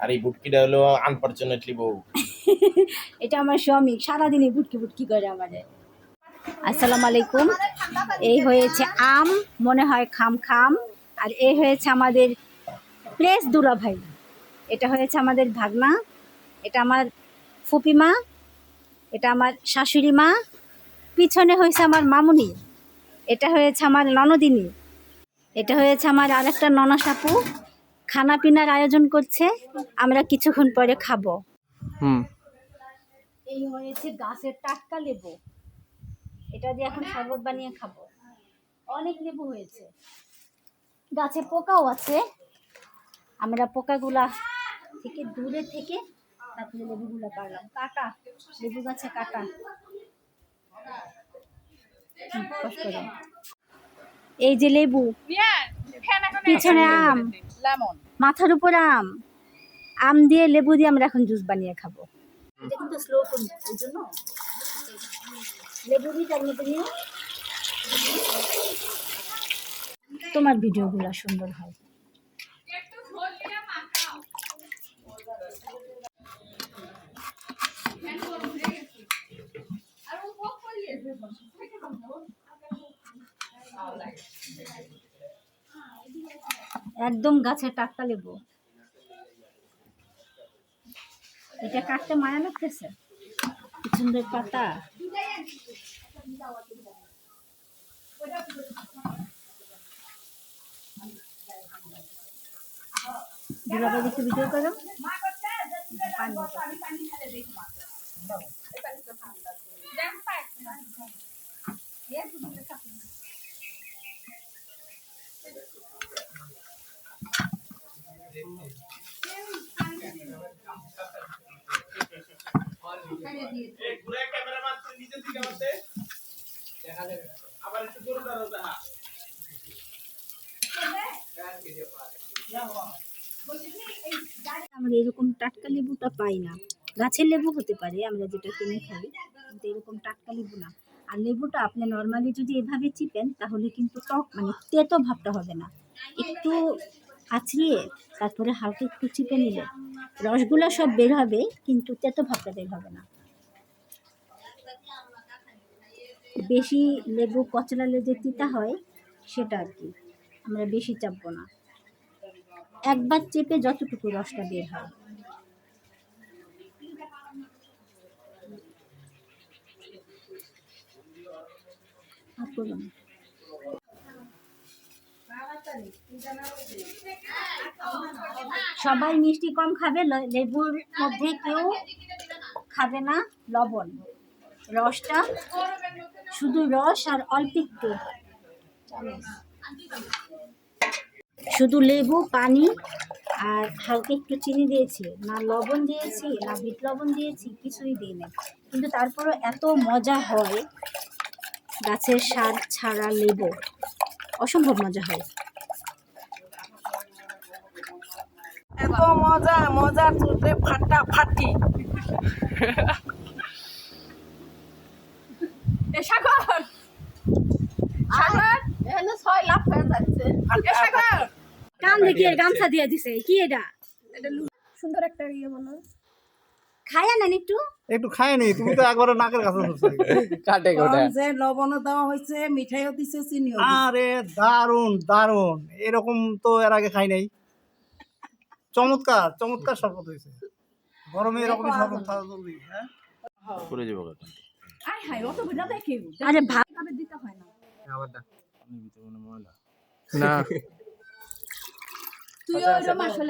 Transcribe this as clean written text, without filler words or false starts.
আর এই বুটকিটা হলো আনফরচুনেটলি বউ। এটা আমার স্বামী, সারাদিনই বুটকি বুটকি করে আমাদের। আসসালামু আলাইকুম। এই হয়েছে আম, মনে হয় খাম খাম। আর এই হয়েছে আমাদের প্লেস দুলা ভাই, এটা হয়েছে আমাদের ভাগনা, এটা আমার ফুপি মা, এটা আমার শাশুড়ি মা, পিছনে হয়েছে আমার মামুনি, এটা হয়েছে আমার ননদিনী, এটা হয়েছে আমার আরেকটা ননদ আপু। খানা পিনার আয়োজন করছে, আমরা কিছুক্ষণ পরে খাবো। এই হয়েছে গাছের টাটকা লেবু, এটা দিয়ে এখন শরবত বানিয়ে খাবো। অনেক লেবু হয়েছে, গাছে পোকাও আছে, আমরা পোকাগুলা থেকে দূরে থেকে তারপরে লেবুগুলা পারলাম। কাটা লেবু গাছে কাটা, কষ্ট করে। এই যে লেবু, পিছনে আম, মাথার উপর আম, আম দিয়ে লেবু দিয়ে আমরা এখন জুস বানিয়ে খাবো। এটা কিন্তু স্লো করি, এই জন্য লেবু দিয়ে তার মধ্যে নিয়ে তোমার ভিডিওগুলো সুন্দর হয়। একদম গাছের টাটকা লেবু, এটা কাটতে মায়া লাগতেছে, কি সুন্দর পাতা। দুলাভাই একটু ভিডিও করো। আমরা এরকম টাটকা লেবুটা পাই না, গাছের লেবু হতে পারে আমরা যেটা কিনে খাই, কিন্তু এরকম টাটকা লেবু না। আর লেবুটা আপনি নর্মালি যদি এভাবে চিপেন তাহলে কিন্তু টক মানে তেতো ভাবটা হবে না, একটু আছড়িয়ে তারপরে হালকা একটু চিপে নিলে রসগুলো সব বের হবে, কিন্তু তেতো ভাবটা বের হবে না। বেশি লেবু কচলালে যে তিতা হয় সেটা আর কি, আমরা বেশি চাপবো না, একবার চেপে যতটুকু রসটা বের হয়। সবাই মিষ্টি কম খাবে, লেবুর মধ্যে কেউ খাবে না লবণ, রসটা শুধু রস আর অল্প একটু, শুধু লেবু পানি আর হালকা একটু চিনি দিয়েছি, না লবণ দিয়েছি না বিট লবণ দিয়েছি, কিছুই দিই না, কিন্তু তারপরও এত মজা হয়। গাছের স্বাদ ছাড়া লেবু অসম্ভব মজা হয়। এত মজা, মজার চুটে ফাটাফাটি। সাগর সাগর এখানে 6 লাখ হয়ে যাচ্ছে। সাগর কান দেখি গামছা দিয়ে দিছে, কি এটা? এটা সুন্দর একটা ইয়ে বলো, খায়া নেন একটু, একটু খায় নি, তুমি তো একবার নাকের কাছে ধরছো। কাটে কোটা যে লবণ দেওয়া হয়েছে, মিঠাইও দিছে, চিনিও দিছে। আরে দারুন দারুন, এরকম তো এর আগে খাই নাই। চমৎকার চমৎকার শরবত হয়েছে, গরমে এরকম শরবত খাওয়া জরুরি। হ্যাঁ করে যাবো আয় হায়, অত বুঝা দেখি আরে ভাত দিতে হয় না। আবার দা ময়লা না তুইও এরকম আসলে